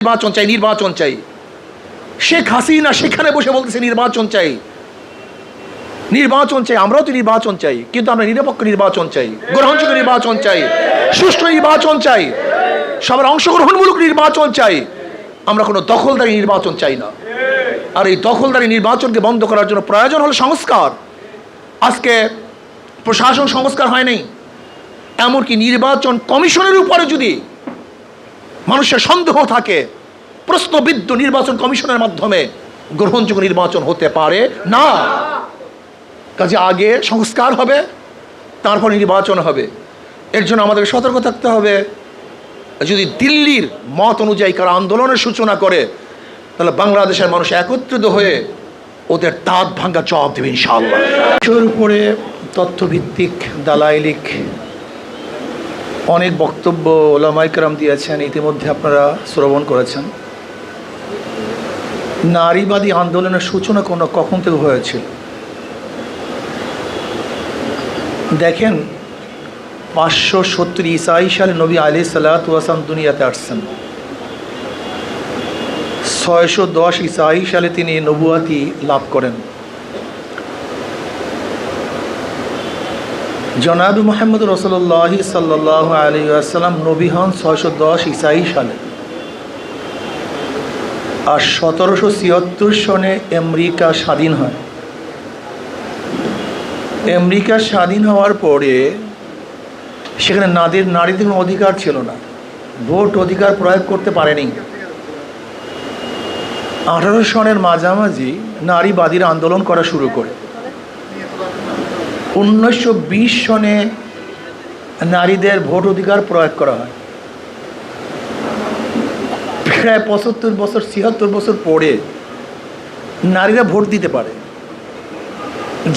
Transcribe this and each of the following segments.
নির্বাচন চাই, নির্বাচন চাই। শেখ হাসিনা সেখানে বসে বলতেছে নির্বাচন চাই, নির্বাচন চাই। আমরাও তো নির্বাচন চাই, কিন্তু আমরা নিরপেক্ষ নির্বাচন চাই, গ্রহণযোগ্য নির্বাচন চাই, সুষ্ঠু নির্বাচন চাই, সবার অংশগ্রহণমূলক নির্বাচন চাই। আমরা কোনো দখলদারি নির্বাচন চাই না। আর এই দখলদারি নির্বাচনকে বন্ধ করার জন্য প্রয়োজন হলো সংস্কার। আজকে প্রশাসন সংস্কার হয় নাই, এমনকি নির্বাচন কমিশনের উপরে যদি মানুষের সন্দেহ থাকে, প্রশ্নবিদ্ধ নির্বাচন কমিশনের মাধ্যমে গ্রহণযোগ্য নির্বাচন হতে পারে না। কাজে আগে সংস্কার হবে, তারপর নির্বাচন হবে। এর জন্য আমাদের সতর্ক থাকতে হবে। যদি দিল্লির মত অনুযায়ী কারা আন্দোলনের সূচনা করে, তাহলে বাংলাদেশের মানুষ একত্রিত হয়ে ওদের দাঁত ভাঙ্গা জবাব দেবে ইনশাআল্লাহ। এর উপরে তথ্যভিত্তিক দালাইলিক অনেক বক্তব্য ওলামায়ে কেরাম দিয়েছেন, ইতিমধ্যে আপনারা শ্রবণ করেছেন। নারীবাদী আন্দোলনের সূচনা কখন থেকে হয়েছিল দেখেন। 570 ঈসাই সালে নবী আলাইহিস সালাতু ওয়াস সালাম দুনিয়াতে আসছেন। 610 ঈসাই সালে তিনি নবুয়াতি লাভ করেন। জনাব মুহাম্মদ রাসূলুল্লাহ সাল্লাল্লাহু আলাইহি ওয়াসাল্লাম নবী হন 610 ঈসাই সালে। আর 1776 সনে আমেরিকা স্বাধীন হয়। আমেরিকা স্বাধীন হওয়ার পরে সেখানে নারীদের কোনো অধিকার ছিল না, ভোট অধিকার প্রয়োগ করতে পারেনি। 18 সনের মাঝামাঝি নারীবাদীরা আন্দোলন করা শুরু করে। 1920 সনে নারীদের ভোট অধিকার প্রয়োগ করা হয়। প্রায় 75 বছর 76 বছর পরে নারীরা ভোট দিতে পারে।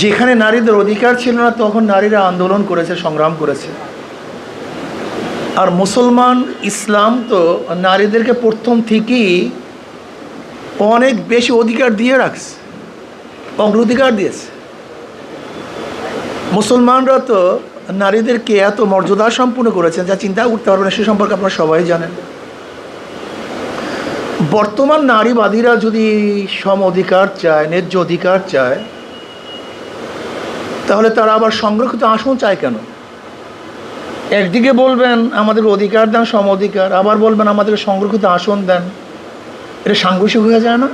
যেখানে নারীদের অধিকার ছিল না, তখন নারীরা আন্দোলন করেছে, সংগ্রাম করেছে। আর মুসলমান ইসলাম তো নারীদেরকে প্রথম থেকেই অনেক বেশি অধিকার দিয়ে রাখছে, অগ্রাধিকার দিয়েছে। মুসলমানরা তো নারীদেরকে এত মর্যাদা সম্পূর্ণ করেছেন যা চিন্তা করতে পারবেন না, সে সম্পর্কে আপনারা সবাই জানেন। বর্তমান নারীবাদীরা যদি সম অধিকার চায়, ন্যায্য অধিকার চায়, তাহলে তারা আবার সংরক্ষিত আসন চায় কেন? একদিকে বলবেন আমাদের অধিকার দেন, সম অধিকার, আবার বলবেন আমাদেরকে সংরক্ষিত আসন দেন। এটা সাংঘর্ষিক হয়ে যায় না?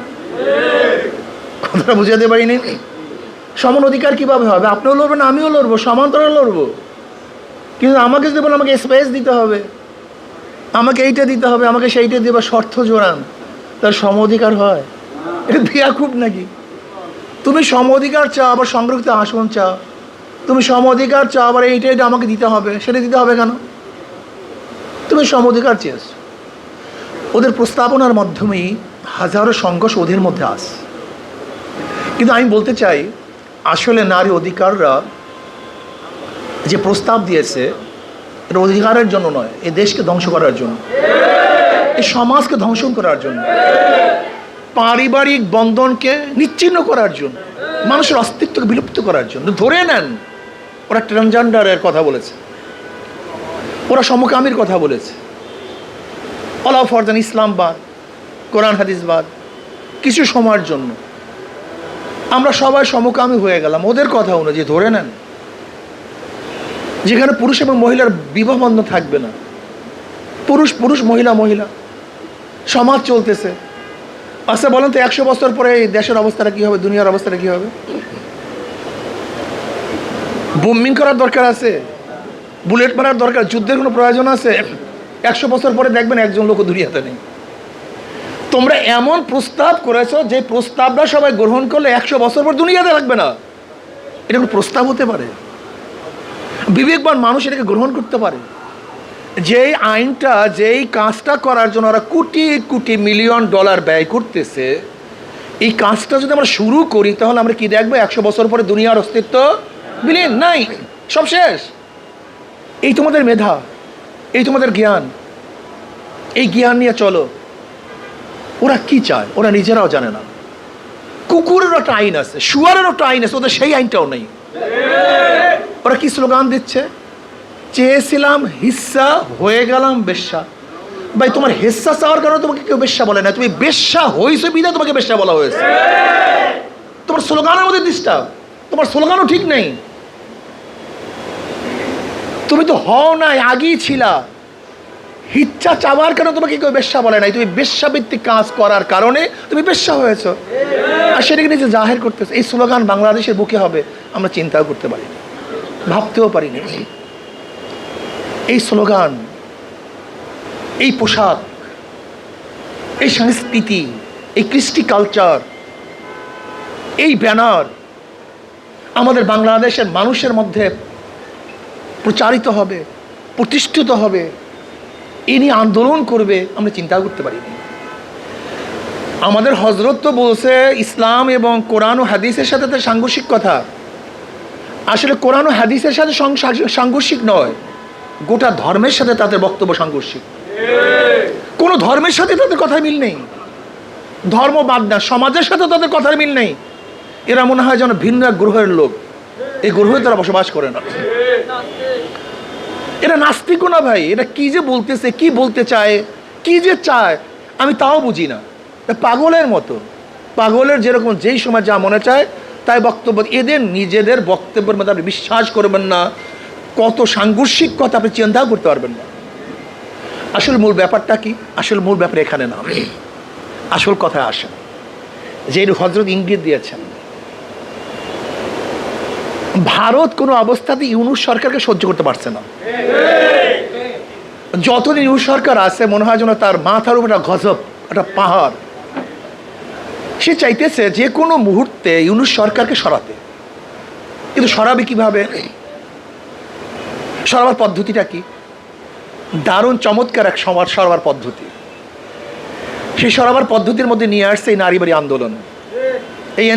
কথাটা বুঝাতে পারিনি। সমান অধিকার কীভাবে হবে? আপনিও লড়বেন, আমিও লড়বো, সমান্তরাল লড়বো। কিন্তু আমাকে যদি বলেন আমাকে স্পেস দিতে হবে, আমাকে এইটা দিতে হবে, আমাকে সেইটা দিয়ে বা শর্ত জোড়ান, তার সম অধিকার হয়? এটা বিয়া খুব নাকি? তুমি সম অধিকার চাও, আবার সংরক্ষিত আসন চাও। তুমি সম অধিকার চাও, আবার এইটা আমাকে দিতে হবে, সেটা দিতে হবে কেন? তুমি সম অধিকার চেয়েছ। ওদের প্রস্তাবনার মাধ্যমেই হাজারো সংঘর্ষ ওদের মধ্যে আস। কিন্তু আমি বলতে চাই, আসলে নারী অধিকাররা যে প্রস্তাব দিয়েছে, এটা অধিকারের জন্য নয়, এই দেশকে ধ্বংস করার জন্য, এই সমাজকে ধ্বংস করার জন্য, পারিবারিক বন্ধনকে নিচ্ছিন্ন করার জন্য, মানুষের অস্তিত্বকে বিলুপ্ত করার জন্য। ধরে নেন ওরা ট্রান্সজেন্ডারের কথা বলেছে, ওরা সমকামীর কথা বলেছে, অল অফ ফরজান ইসলামবাদ, কোরআন হাদিসবাদ। কিছু সময়ের জন্য আমরা সবাই সমকামী হয়ে গেলাম ওদের কথা অনুযায়ী। ধরে নেন যেখানে পুরুষ এবং মহিলার বিবাহ বন্ধন থাকবে না, পুরুষ পুরুষ, মহিলা মহিলা, সমাজ চলতেছে। আচ্ছা বলেন তো, 100 বছর পরে এই দেশের অবস্থাটা কী হবে, দুনিয়ার অবস্থাটা কী হবে? বোম্বিং করার দরকার আছে, বুলেট মারার দরকার, যুদ্ধের কোনো প্রয়োজন আছে? 100 বছর পরে দেখবেন একজন লোক দুনিয়াতে নেই। তোমরা এমন প্রস্তাব করেছো যে প্রস্তাবটা সবাই গ্রহণ করলে 100 বছর পর দুনিয়াতে থাকবে না। এটা কোনো প্রস্তাব হতে পারে? বিবেকবান মানুষ এটাকে গ্রহণ করতে পারে? যেই আইনটা, যেই কাজটা করার জন্য ওরা কোটি কোটি মিলিয়ন ডলার ব্যয় করতেছে, এই কাজটা যদি আমরা শুরু করি, তাহলে আমরা কি দেখবো? 100 বছর পরে দুনিয়ার অস্তিত্ব বিলীন, নাই, সব শেষ। এই তোমাদের মেধা, এই তোমাদের জ্ঞান, এই জ্ঞান নিয়ে চলো। ওরা কি চায় ওরা নিজেরাও জানে না। কুকুরেরও একটা আইন আছে, শুয়ারেরও একটা আইন আছে, ওদের সেই আইনটাও নেই। ওরা কি স্লোগান দিচ্ছে? চেয়েছিলাম হিস্সা, হয়ে গেলাম বেশ্যা। ভাই তোমার হেচ্ছা চাওয়ার কারণে তোমাকে কেউ বেশ্যা বলে না, তুমি বেশ্যা হয়েছে বিধায় তোমাকে বেশ্যা বলা হয়েছে। তোমার স্লোগানের মধ্যে ডিস্টার্ব, তোমার স্লোগানও ঠিক নেই, তুমি তো হও নাই, আগেই ছিলা। ইচ্ছা চাওয়ার কারণে তোমাকে কেউ বেশ্যা বলে নাই, তুমি বেশ্যাভিত্তিক কাজ করার কারণে তুমি বেশ্যা হয়েছ, আর সেটাকে নিজে জাহের করতেছে। এই স্লোগান বাংলাদেশের বুকে হবে আমরা চিন্তাও করতে পারিনি, ভাবতেও পারিনি। এই স্লোগান, এই পোশাক, এই সংস্কৃতি, এই কৃষ্টি কালচার, এই ব্যানার আমাদের বাংলাদেশের মানুষের মধ্যে প্রচারিত হবে, প্রতিষ্ঠিত হবে, এ নিয়ে আন্দোলন করবে, আমরা চিন্তা করতে পারিনি। আমাদের হজরত তো বলছে ইসলাম এবং কোরআন ও হাদিসের সাথে তার সাংঘর্ষিক কথা। আসলে কোরআন ও হাদিসের সাথে সাংঘর্ষিক নয়, গোটা ধর্মের সাথে তাদের বক্তব্য সাংঘর্ষিক। কোনো ধর্মের সাথে তাদের কথার মিল নেই, ধর্ম বাদ না, সমাজের সাথে তাদের কথার মিল নেই। এরা মনে হয় যেন ভিন্ন এক গ্রহের লোক, এই গ্রহে তারা বসবাস করে না। এরা নাস্তিকও না ভাই, এটা কি যে বলতেছে, কি বলতে চায়, কি যে চায় আমি তাও বুঝি না। পাগলের মতো, পাগলের যেরকম যেই সময় যা মনে চায় তাই বক্তব্য। এদের নিজেদের বক্তব্যের মধ্যে আপনি বিশ্বাস করবেন না, কত সাংঘর্ষিক কথা আপনি চিন্তাও করতে পারবেন না। আসল মূল ব্যাপারটা কি? আসল মূল ব্যাপার এখানে না, আসল কথায় আসেন যে হজরত ইঙ্গিত দিয়েছেন। ভারত কোনো অবস্থাতে ইউনূস সরকারকে সহ্য করতে পারছে না। যতদিন ইউনূস সরকার আছে মনে হয় যেন তার মাথার উপর একটা গজব, একটা পাহাড়। সে চাইতেছে যে কোনো মুহূর্তে ইউনূস সরকারকে সরাতে, কিন্তু সরাবে কিভাবে? সরাবার পদ্ধতিটা কি? দারুণ চমৎকার এক সরাবার পদ্ধতি। সেই সরাবার পদ্ধতির মধ্যে নিয়ে আসছে এই নারীবাড়ি আন্দোলন, এই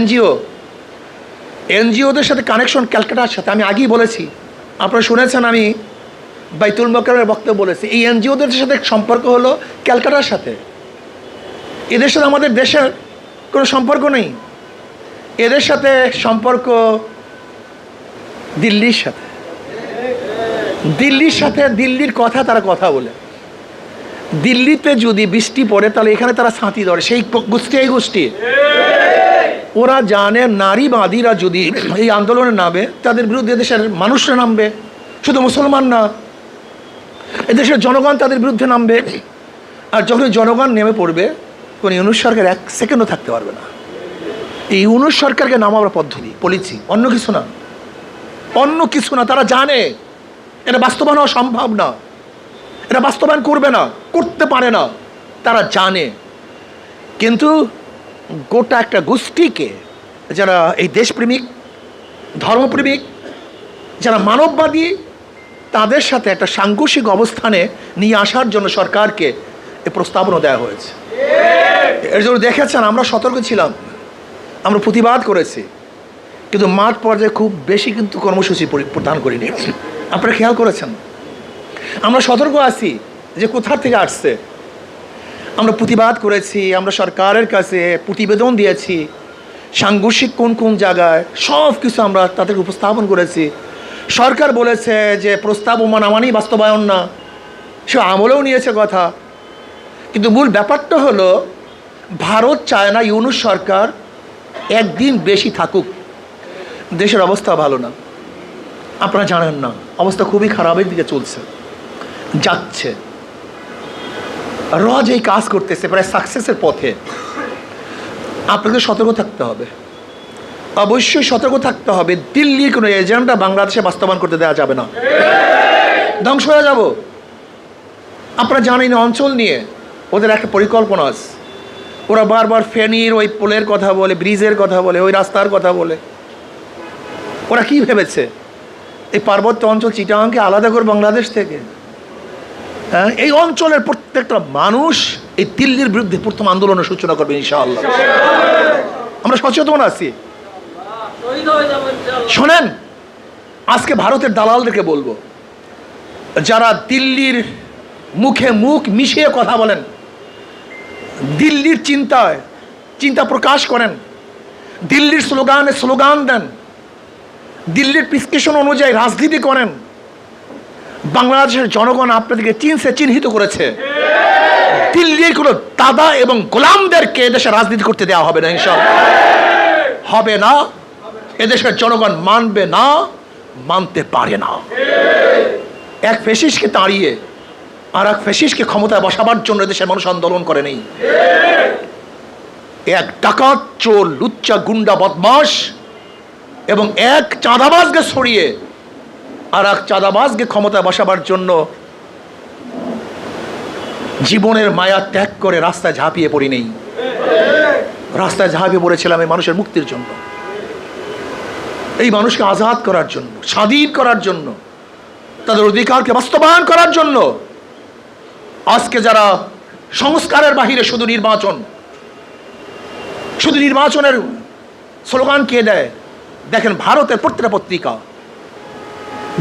এনজিওদের সাথে কানেকশন ক্যালকাটার সাথে। আমি আগেই বলেছি, আপনারা শুনেছেন, আমি বাইতুল মোকাররমের বক্তব্য বলেছি। এই এনজিওদের সাথে সম্পর্ক হলো ক্যালকাটার সাথে। এদের সাথে আমাদের দেশের কোনো সম্পর্ক নেই, এদের সাথে সম্পর্ক দিল্লির সাথে। দিল্লির কথা তারা কথা বলে। দিল্লিতে যদি বৃষ্টি পড়ে তাহলে এখানে তারা ছাতি ধরে, সেই গোষ্ঠী এই গোষ্ঠী। ওরা জানে নারীবাদীরা যদি এই আন্দোলনে নামে তাদের বিরুদ্ধে দেশের মানুষরা নামবে, শুধু মুসলমান না, এদেশের জনগণ তাদের বিরুদ্ধে নামবে। আর যখন জনগণ নেমে পড়বে কোন ইউনূস সরকার এক সেকেন্ডও থাকতে পারবে না। এই ইউনূস সরকারকে নামাবার পদ্ধতি, পলিসি, অন্য কিছু না, অন্য কিছু না। তারা জানে এটা বাস্তবায়ন হওয়া সম্ভব না, এটা বাস্তবায়ন করবে না, করতে পারে না, তারা জানে। কিন্তু গোটা একটা গোষ্ঠীকে, যারা এই দেশপ্রেমিক, ধর্মপ্রেমিক, যারা মানববাদী, তাদের সাথে একটা সাংঘর্ষিক অবস্থানে নিয়ে আসার জন্য সরকারকে এই প্রস্তাবনা দেওয়া হয়েছে। এর জন্য দেখেছেন আমরা সতর্ক ছিলাম, আমরা প্রতিবাদ করেছি, কিন্তু মাঠ পর্যায়ে খুব বেশি কিন্তু কর্মসূচি প্রদান করিনি। আপনারা খেয়াল করেছেন, আমরা সতর্ক আছি যে কোথা থেকে আসছে। আমরা প্রতিবাদ করেছি, আমরা সরকারের কাছে প্রতিবেদন দিয়েছি, সাংঘর্ষিক কোন কোন জায়গায় সব কিছু আমরা তাদের উপস্থাপন করেছি। সরকার বলেছে যে প্রস্তাব মানামানি বাস্তবায়ন না, সে আমলেও নিয়েছে কথা। কিন্তু মূল ব্যাপারটা হলো ভারত চায় না ইউনূস সরকার একদিন বেশি থাকুক। দেশের অবস্থা ভালো না, আপনারা জানেন না, অবস্থা খুবই খারাপের দিকে চলছে, যাচ্ছে। রজ এই কাজ করতেছে প্রায় সাকসেসের পথে। আপনাদের সতর্ক থাকতে হবে, অবশ্যই সতর্ক থাকতে হবে। দিল্লির কোনো এজেন্ডা বাংলাদেশে বাস্তবায়ন করতে দেওয়া যাবে না, ধ্বংস হয়ে যাব। আপনারা জানেন অঞ্চল নিয়ে ওদের একটা পরিকল্পনা আছে। ওরা বারবার ফেনীর ওই পোলের কথা বলে, ব্রিজের কথা বলে, ওই রাস্তার কথা বলে। ওরা কি ভেবেছে এই পার্বত্য অঞ্চল চিটাগাংকে আলাদা করে বাংলাদেশ থেকে? হ্যাঁ, এই অঞ্চলের প্রত্যেকটা মানুষ এই দিল্লির বিরুদ্ধে প্রথম আন্দোলনের সূচনা করবে ইনশাআল্লাহ। আমরা সচেতন আছি। শোনেন, আজকে ভারতের দালালদেরকে বলবো, যারা দিল্লির মুখে মুখ মিশিয়ে কথা বলেন, দিল্লির চিন্তা প্রকাশ করেন, দিল্লির স্লোগানে স্লোগান দেন, দিল্লির প্রেসক্রিপশন অনুযায়ী রাজনীতি করেন, বাংলাদেশের জনগণ আপনাদেরকে চিহ্নিত করেছে। দিল্লির কোনো দাদা এবং গোলামদেরকে এদেশে রাজনীতি করতে দেওয়া হবে না, ইনশাআল্লাহ হবে না। এদেশের জনগণ মানবে না, মানতে পারে না। এক ফ্যাসিস্টকে তাড়িয়ে আর এক ফ্যাসিস্টকে ক্ষমতায় বসাবার জন্য এদেশের মানুষ আন্দোলন করে নেই। এক ডাকাত, চোর, লুচ্চা, গুন্ডা, বদমাশ এবং এক চাঁদাবাজকে সরিয়ে আর এক চাঁদাবাজকে ক্ষমতায় বসাবার জন্য জীবনের মায়া ত্যাগ করে রাস্তায় ঝাঁপিয়ে পড়ি নেই। রাস্তায় ঝাঁপিয়ে পড়েছিলাম এই মানুষের মুক্তির জন্য, এই মানুষকে আজাদ করার জন্য, স্বাধীন করার জন্য, তাদের অধিকারকে বাস্তবায়ন করার জন্য। আজকে যারা সংস্কারের বাহিরে শুধু নির্বাচনের স্লোগান কে দেয়, দেখেন ভারতের প্রত্যেকটা পত্রিকা,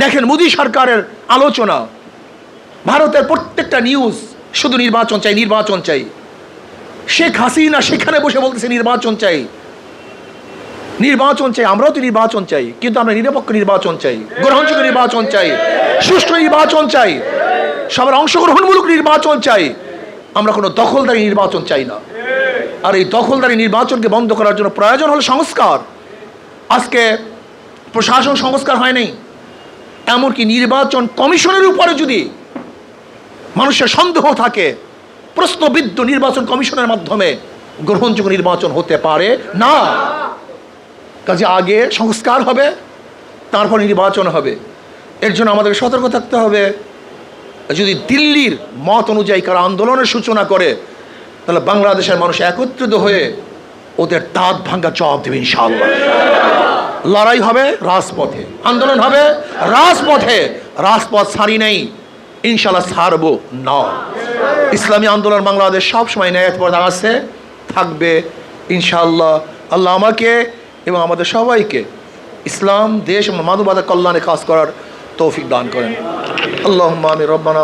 দেখেন মোদী সরকারের আলোচনা, ভারতের প্রত্যেকটা নিউজ শুধু নির্বাচন চাই, নির্বাচন চাই। শেখ হাসিনা সেখানে বসে বলতেছে নির্বাচন চাই, নির্বাচন চাই। আমরাও তো নির্বাচন চাই, কিন্তু আমরা নিরপেক্ষ নির্বাচন চাই, গ্রহণযোগ্য নির্বাচন চাই, সুষ্ঠু নির্বাচন চাই, সবার অংশগ্রহণমূলক নির্বাচন চাই। আমরা কোনো দখলদারি নির্বাচন চাই না। আর এই দখলদারি নির্বাচনকে বন্ধ করার জন্য প্রয়োজন হলো সংস্কার। আজকে প্রশাসন সংস্কার হয় নাই, এমনকি নির্বাচন কমিশনের উপরে যদি মানুষের সন্দেহ থাকে, প্রশ্নবিদ্ধ নির্বাচন কমিশনের মাধ্যমে গ্রহণযোগ্য নির্বাচন হতে পারে না। কাজে আগে সংস্কার হবে, তারপর নির্বাচন হবে। এর জন্য আমাদের সতর্ক থাকতে হবে। যদি দিল্লির মত অনুযায়ী কারা আন্দোলনের সূচনা করে, তাহলে বাংলাদেশের মানুষ একত্রিত হয়ে ওদের দাঁত ভাঙ্গা জবাব দেবে ইনশাআল্লাহ। লড়াই হবে রাজপথে, আন্দোলন হবে রাজপথে। রাজপথ ছাড়ি নেই, ইনশাআল্লাহ ছাড়বো না। ইসলামী আন্দোলন বাংলাদেশ সবসময় ন্যায়ের পথে আছে, থাকবে ইনশাআল্লাহ। আল্লাহ আমাকে এবং আমাদের সবাইকে ইসলাম, দেশ এবং মানবতার কল্যাণে কাজ করার তৌফিক দান করেন। আল্লাহুম্মা আমিন। রব্বানা